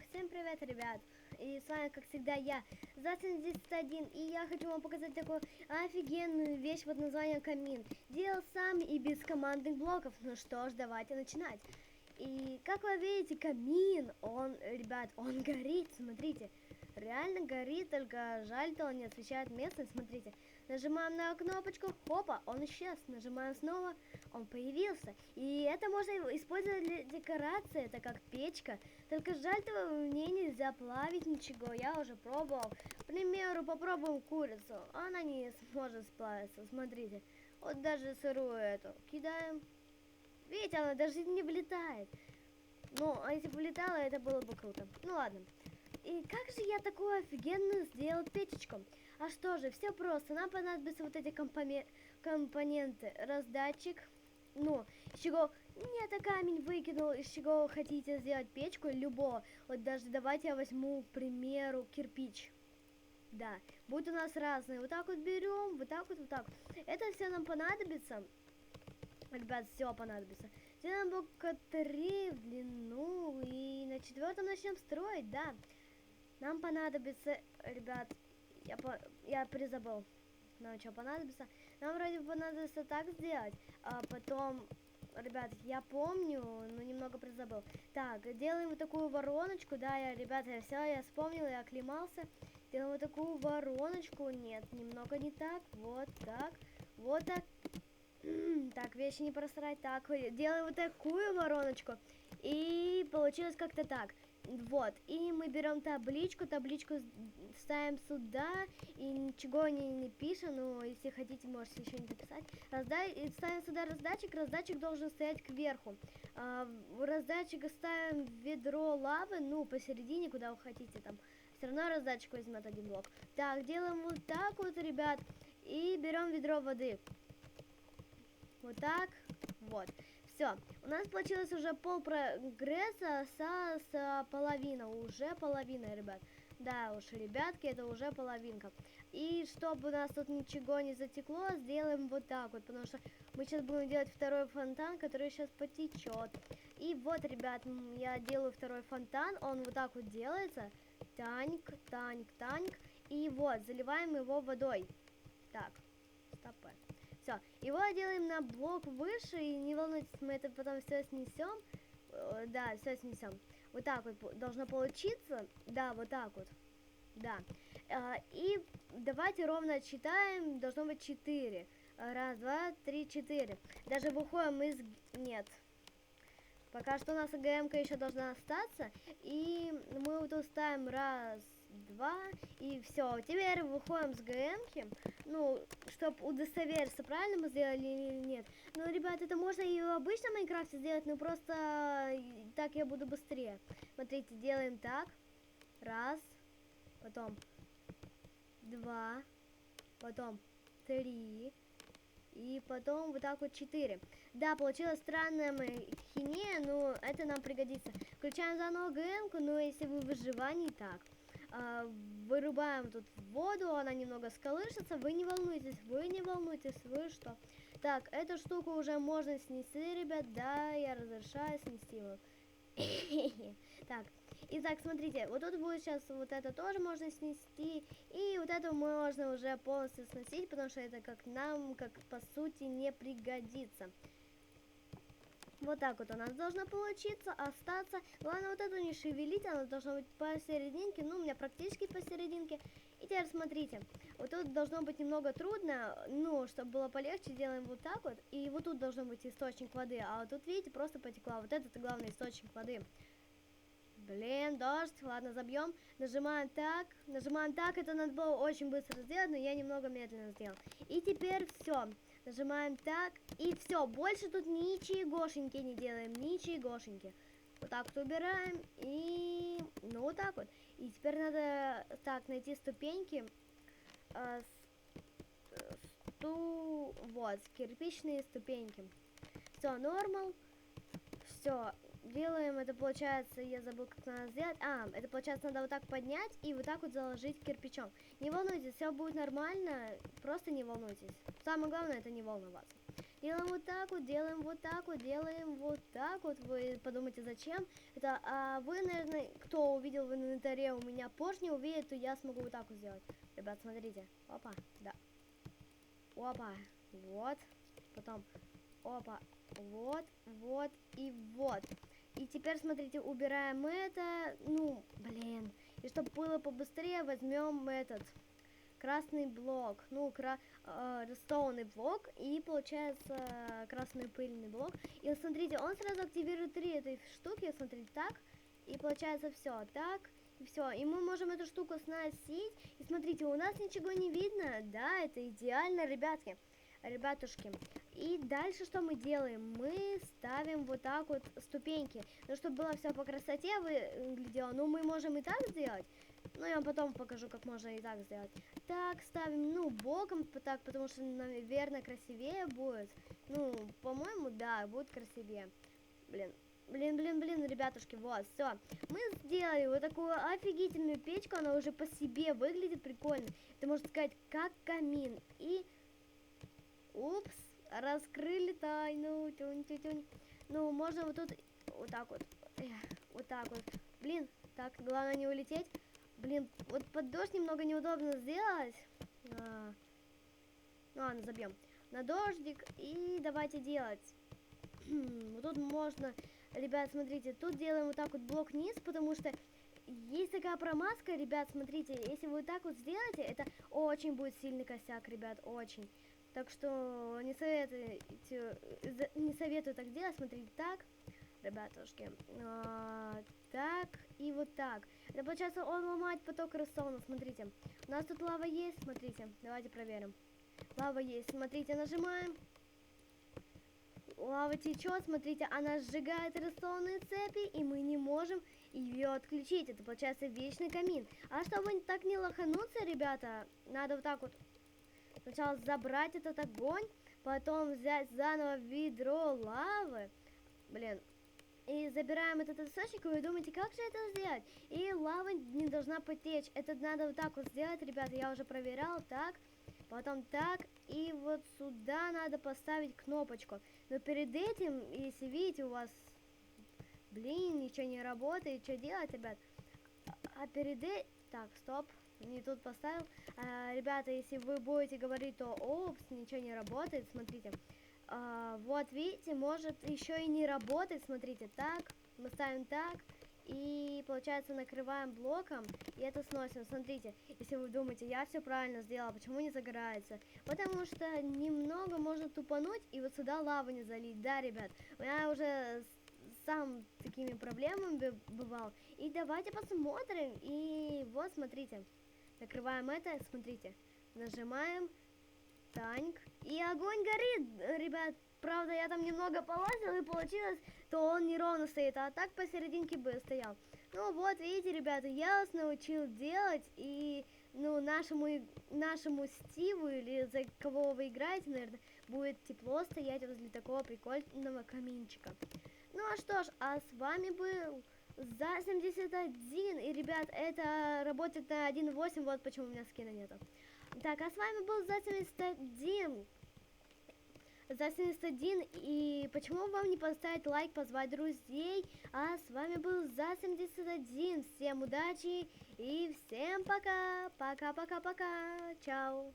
Всем привет, ребят! И с вами, как всегда, я, Зацин91, и я хочу вам показать такую офигенную вещь под названием камин. Делал сам и без командных блоков. Ну что ж, давайте начинать. И как вы видите, камин, ребят, он горит, смотрите. Реально горит, только жаль-то он не освещает местность, смотрите. Нажимаем на кнопочку, хопа, он исчез. Нажимаем снова, он появился. И это можно использовать для декорации, это как печка. Только жаль-то в ней нельзя плавить ничего, я уже пробовал. К примеру, попробуем курицу, она не сможет сплавиться, смотрите. Вот даже сырую эту кидаем. Видите, она даже не вылетает. Ну, а если бы вылетала, это было бы круто. Ну ладно. И как же я такую офигенную сделал печечку? А что же, все просто. Нам понадобятся вот эти компоненты. Раздатчик. Ну, из чего... Нет, а камень выкинул. Из чего хотите сделать печку? Любого. Вот даже давайте я возьму, к примеру, кирпич. Да, будет у нас разные. Вот так вот берем, вот так вот, вот так. Это все нам понадобится. Ребят, все понадобится. Сделаем блока 3 в длину. И на 4 начнем строить, да. Нам понадобится, ребят, я призабыл, нам что понадобится. Нам вроде понадобится так сделать, а потом, ребят, я помню, но немного призабыл. Так, делаем вот такую вороночку, да, ребята, все, я вспомнил, я оклемался. Делаем вот такую вороночку, нет, немного не так, вот так, вот так. Так, вещи не просрать, так, делаем вот такую вороночку. И получилось как-то так. Вот, и мы берем табличку ставим сюда, и ничего не пишем, но если хотите, можете еще не написать. Ставим сюда раздатчик должен стоять кверху. В раздатчик ставим ведро лавы, ну, посередине, куда вы хотите, там. Все равно раздатчик возьмет один блок. Так, делаем вот так вот, ребят, и берем ведро воды. Вот так, вот. Все, у нас получилось уже пол прогресса с половина, уже половина, ребят. Да уж, ребятки, это уже половинка. И чтобы у нас тут ничего не затекло, сделаем вот так вот, потому что мы сейчас будем делать второй фонтан, который сейчас потечет. И вот, ребят, я делаю второй фонтан, он вот так вот делается. Таньк, таньк, таньк. И вот, заливаем его водой. Так, стопэ. Все, его делаем на блок выше, и не волнуйтесь, мы это потом все снесем. Да, все снесем. Вот так вот должно получиться. Да, вот так вот. Да. И давайте ровно отсчитаем. Должно быть 4. Раз, два, три, 4. Даже выходим из... Нет. Пока что у нас АГМ-ка еще должна остаться. И мы вот ставим раз, два, и все. Теперь выходим с ГМ-ки. Ну, чтобы удостовериться, правильно мы сделали или нет. Ну, ребят, это можно и в обычном Майнкрафте сделать, но просто так я буду быстрее. Смотрите, делаем так. Раз, потом два, потом 3. И потом вот так вот 4. Да, получилась странная махинея, но это нам пригодится. Включаем заново ГМ-ку, но если вы в выживании, так. Вырубаем тут воду, она немного сколышется. Вы не волнуйтесь, вы что. Так, эту штуку уже можно снести, ребят. Да, я разрешаю снести его. Так, итак, смотрите, вот тут будет сейчас вот это тоже можно снести, и вот это можно уже полностью сносить, потому что это как нам, как по сути, не пригодится. Вот так вот у нас должно получиться, остаться. Главное вот эту не шевелить, она должна быть посерединке, ну у меня практически посерединке. И теперь смотрите, вот тут должно быть немного трудно, ну, чтобы было полегче, делаем вот так вот. И вот тут должен быть источник воды, а вот тут, видите, просто потекла. Вот этот главный источник воды. Блин, дождь, ладно, забьем. Нажимаем так, это надо было очень быстро сделать, но я немного медленно сделал. И теперь все. Нажимаем так, и все, больше тут ничегошеньки не делаем, ничегошеньки. Вот так вот убираем, и, ну, вот так вот. И теперь надо, так, найти ступеньки. Вот, кирпичные ступеньки. Все, нормал. Все, делаем, это получается, я забыл, как надо сделать. Это получается, надо вот так поднять и вот так вот заложить кирпичом. Не волнуйтесь, все будет нормально, просто не волнуйтесь. Самое главное, это не волноваться. Делаем вот так вот, делаем вот так вот, делаем вот так вот. Вы подумайте, зачем? Это, вы, наверное, кто увидел в инвентаре у меня поршни, увидит, то я смогу вот так вот сделать. Ребят, смотрите. Опа, да. Опа, вот. Потом, опа, вот, вот и вот. И теперь, смотрите, убираем это. Ну, блин. И чтобы было побыстрее, возьмем этот красный блок. Ну, redstone блок. И получается красный пыльный блок. И вот смотрите, он сразу активирует 3 этой штуки. Смотрите, так. И получается все. Так. И все. И мы можем эту штуку сносить. И смотрите, у нас ничего не видно. Да, это идеально, ребятки. Ребятушки. И дальше что мы делаем? Мы ставим вот так вот ступеньки. Ну, чтобы было все по красоте выглядело. Ну, мы можем и так сделать. Ну, я вам потом покажу, как можно и так сделать. Так, ставим, ну, боком, так, потому что, наверное, красивее будет. Ну, по-моему, да, будет красивее. Блин. Блин, ребятушки, вот, все. Мы сделали вот такую офигительную печку, она уже по себе выглядит прикольно. Это, можно сказать, как камин. И, упс, раскрыли тайну, тюнь. Ну, можно вот тут, вот так вот, вот так вот. Блин, так, главное не улететь. Блин, вот под дождь немного неудобно сделать. Ну ладно, забьем на дождик и давайте делать. Вот тут можно, ребят, смотрите, тут делаем вот так вот блок вниз, потому что есть такая промазка, ребят, смотрите, если вы вот так вот сделаете, это очень будет сильный косяк, ребят, очень. Так что не советую так делать, смотрите, так, ребятушки, так и вот так. Это получается он ломает поток redstone, смотрите. У нас тут лава есть, смотрите, давайте проверим. Лава есть, смотрите, нажимаем. Лава течет, смотрите, она сжигает redstone цепи, и мы не можем ее отключить. Это получается вечный камин. А чтобы так не лохануться, ребята, надо вот так вот сначала забрать этот огонь, потом взять заново ведро лавы. Блин. И забираем этот источник, и вы думаете, как же это сделать? И лава не должна потечь. Это надо вот так вот сделать, ребята, я уже проверял, так. Потом так, и вот сюда надо поставить кнопочку. Но перед этим, если видите, у вас, блин, ничего не работает, что делать, ребят? А перед этим, так, стоп, не тут поставил. Ребята, если вы будете говорить, то, опс, ничего не работает, смотрите. Вот, видите, может еще и не работать, смотрите, так, мы ставим так. И, получается, накрываем блоком, и это сносим. Смотрите, если вы думаете, я все правильно сделала, почему не загорается? Потому что немного можно тупануть, и вот сюда лаву не залить. Да, ребят, у меня уже сам такими проблемами бывал. И давайте посмотрим. И вот, смотрите, накрываем это, смотрите, нажимаем, танк, и огонь горит, ребят. Правда, я там немного полазил, и получилось, то он неровно стоит, а так посерединке бы стоял. Ну вот, видите, ребята, я вас научил делать, и, ну, нашему Стиву, или за кого вы играете, наверное, будет тепло стоять возле такого прикольного каминчика. Ну, а что ж, а с вами был за 71, и, ребят, это работает на 1.8, вот почему у меня скина нету. Так, а с вами был за 71. И почему вам не поставить лайк, позвать друзей? А с вами был за 71. Всем удачи и всем пока. Пока-пока-пока. Чао.